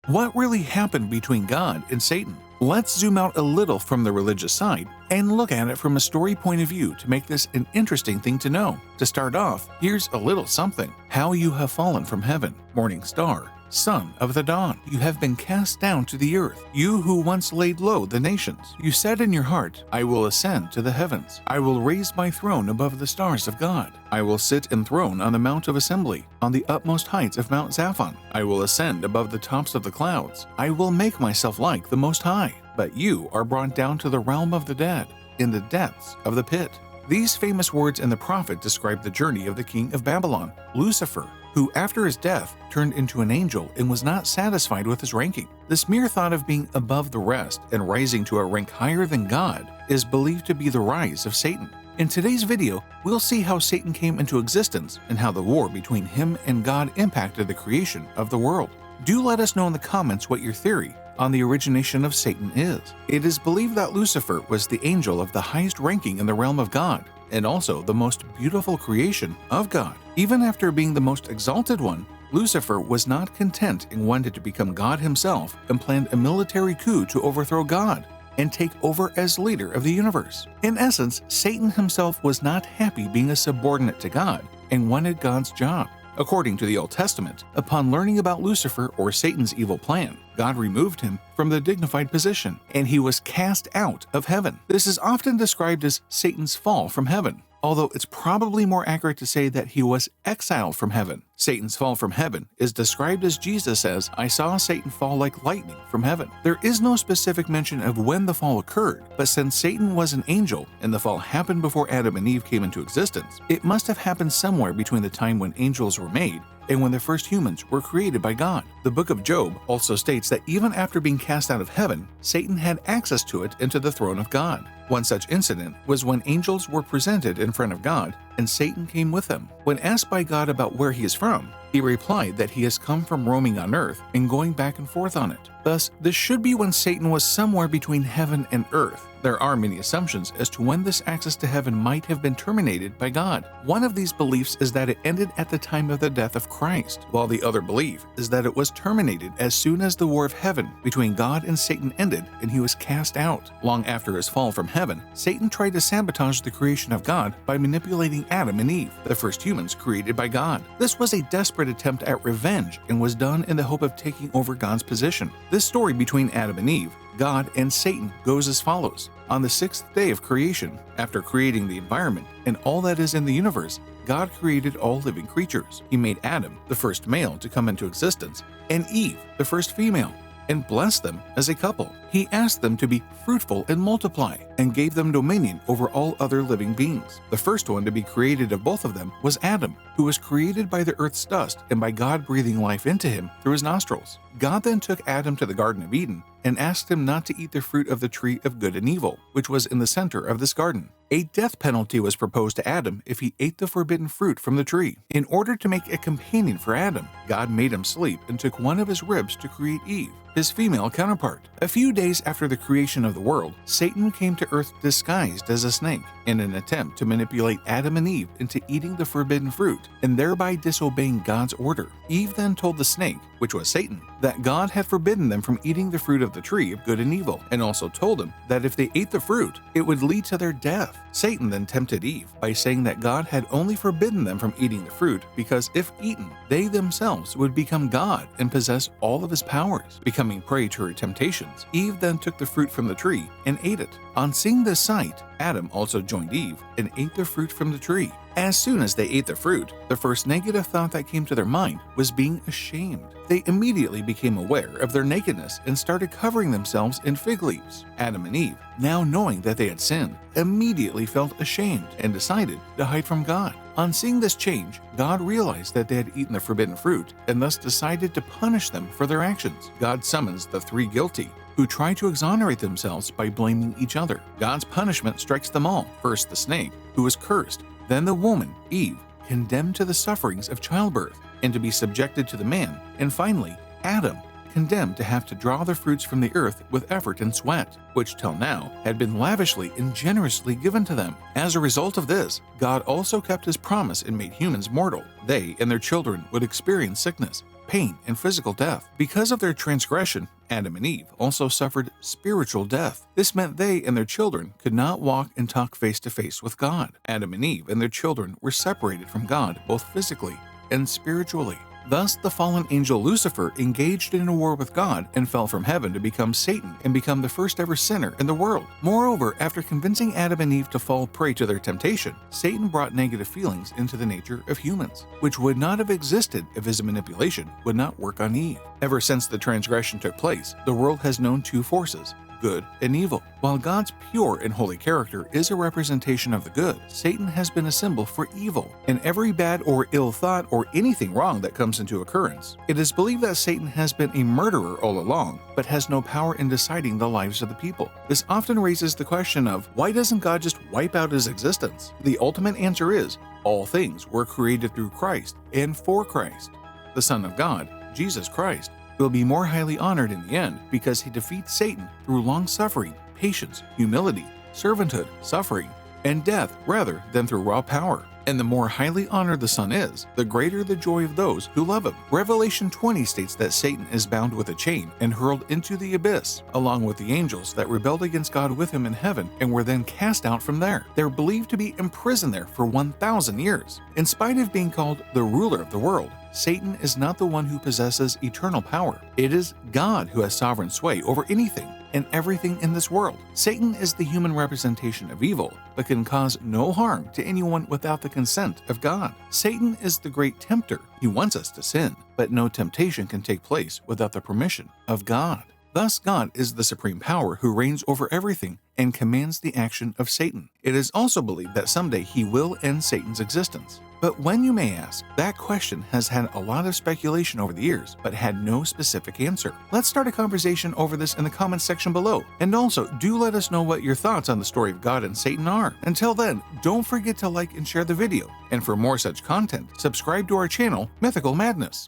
What really happened between God and Satan? Let's zoom out a little from the religious side and look at it from a story point of view to make this an interesting thing to know. To start off, here's a little something. How you have fallen from heaven, morning star, son of the dawn. You have been cast down to the earth, you who once laid low the nations. You said in your heart, I will ascend to the heavens. I will raise my throne above the stars of God. I will sit enthroned on the Mount of Assembly, on the utmost heights of Mount Zaphon. I will ascend above the tops of the clouds. I will make myself like the Most High. But you are brought down to the realm of the dead, in the depths of the pit. These famous words in the prophet describe the journey of the king of Babylon, Lucifer, who after his death turned into an angel and was not satisfied with his ranking. This mere thought of being above the rest and rising to a rank higher than God is believed to be the rise of Satan. In today's video, we'll see how Satan came into existence and how the war between him and God impacted the creation of the world. Do let us know in the comments what your theory on the origination of Satan is. It is believed that Lucifer was the angel of the highest ranking in the realm of God, and also the most beautiful creation of God. Even after being the most exalted one, Lucifer was not content and wanted to become God himself and planned a military coup to overthrow God and take over as leader of the universe. In essence, Satan himself was not happy being a subordinate to God and wanted God's job. According to the Old Testament, upon learning about Lucifer or Satan's evil plan, God removed him from the dignified position, and he was cast out of heaven. This is often described as Satan's fall from heaven, although it's probably more accurate to say that he was exiled from heaven. Satan's fall from heaven is described as Jesus says, I saw Satan fall like lightning from heaven. There is no specific mention of when the fall occurred, but since Satan was an angel and the fall happened before Adam and Eve came into existence, it must have happened somewhere between the time when angels were made and when the first humans were created by God. The book of Job also states that even after being cast out of heaven, Satan had access to it and to the throne of God. One such incident was when angels were presented in front of God and Satan came with them. When asked by God about where he is from, he replied that he has come from roaming on earth and going back and forth on it. Thus, this should be when Satan was somewhere between heaven and earth. There are many assumptions as to when this access to heaven might have been terminated by God. One of these beliefs is that it ended at the time of the death of Christ, while the other belief is that it was terminated as soon as the war of heaven between God and Satan ended and he was cast out. Long after his fall from heaven, Satan tried to sabotage the creation of God by manipulating Adam and Eve, the first humans created by God. This was a desperate attempt at revenge and was done in the hope of taking over God's position. This story between Adam and Eve, God and Satan goes as follows. On the sixth day of creation, after creating the environment and all that is in the universe, God created all living creatures. He made Adam, the first male to come into existence, and Eve, the first female, and blessed them as a couple. He asked them to be fruitful and multiply, and gave them dominion over all other living beings. The first one to be created of both of them was Adam, who was created by the earth's dust and by God breathing life into him through his nostrils. God then took Adam to the Garden of Eden and asked him not to eat the fruit of the tree of good and evil, which was in the center of this garden. A death penalty was proposed to Adam if he ate the forbidden fruit from the tree. In order to make a companion for Adam, God made him sleep and took one of his ribs to create Eve, his female counterpart. A few days after the creation of the world, Satan came to earth disguised as a snake in an attempt to manipulate Adam and Eve into eating the forbidden fruit and thereby disobeying God's order. Eve then told the snake, which was Satan, that God had forbidden them from eating the fruit of the tree of good and evil, and also told them that if they ate the fruit, it would lead to their death. Satan then tempted Eve by saying that God had only forbidden them from eating the fruit because if eaten, they themselves would become God and possess all of his powers. Becoming prey to her temptations, Eve then took the fruit from the tree and ate it. On seeing this sight, Adam also joined Eve and ate the fruit from the tree. As soon as they ate the fruit, the first negative thought that came to their mind was being ashamed. They immediately became aware of their nakedness and started covering themselves in fig leaves. Adam and Eve, now knowing that they had sinned, immediately felt ashamed and decided to hide from God. On seeing this change, God realized that they had eaten the forbidden fruit and thus decided to punish them for their actions. God summons the three guilty, who try to exonerate themselves by blaming each other. God's punishment strikes them all. First the snake, who is cursed, then the woman, Eve, condemned to the sufferings of childbirth and to be subjected to the man, and finally, Adam, condemned to have to draw the fruits from the earth with effort and sweat, which till now had been lavishly and generously given to them. As a result of this, God also kept his promise and made humans mortal. They and their children would experience sickness, pain, and physical death. Because of their transgression, Adam and Eve also suffered spiritual death. This meant they and their children could not walk and talk face to face with God. Adam and Eve and their children were separated from God both physically and spiritually. Thus, the fallen angel Lucifer engaged in a war with God and fell from heaven to become Satan and become the first ever sinner in the world. Moreover, after convincing Adam and Eve to fall prey to their temptation, Satan brought negative feelings into the nature of humans, which would not have existed if his manipulation would not work on Eve. Ever since the transgression took place, the world has known two forces: good and evil. While God's pure and holy character is a representation of the good, Satan has been a symbol for evil and every bad or ill thought or anything wrong that comes into occurrence. It is believed that Satan has been a murderer all along, but has no power in deciding the lives of the people. This often raises the question of, why doesn't God just wipe out his existence? The ultimate answer is, all things were created through Christ and for Christ. The Son of God, Jesus Christ, will be more highly honored in the end because he defeats Satan through long-suffering, patience, humility, servanthood, suffering, and death rather than through raw power. And the more highly honored the Son is, the greater the joy of those who love him. Revelation 20 states that Satan is bound with a chain and hurled into the abyss, along with the angels that rebelled against God with him in heaven and were then cast out from there. They're believed to be imprisoned there for 1,000 years. In spite of being called the ruler of the world, Satan is not the one who possesses eternal power. It is God who has sovereign sway over anything and everything in this world. Satan is the human representation of evil, but can cause no harm to anyone without the consent of God. Satan is the great tempter. He wants us to sin, but no temptation can take place without the permission of God. Thus, God is the supreme power who reigns over everything and commands the action of Satan. It is also believed that someday he will end Satan's existence. But when, you may ask, that question has had a lot of speculation over the years, but had no specific answer. Let's start a conversation over this in the comments section below. And also, do let us know what your thoughts on the story of God and Satan are. Until then, don't forget to like and share the video. And for more such content, subscribe to our channel, Mythical Madness.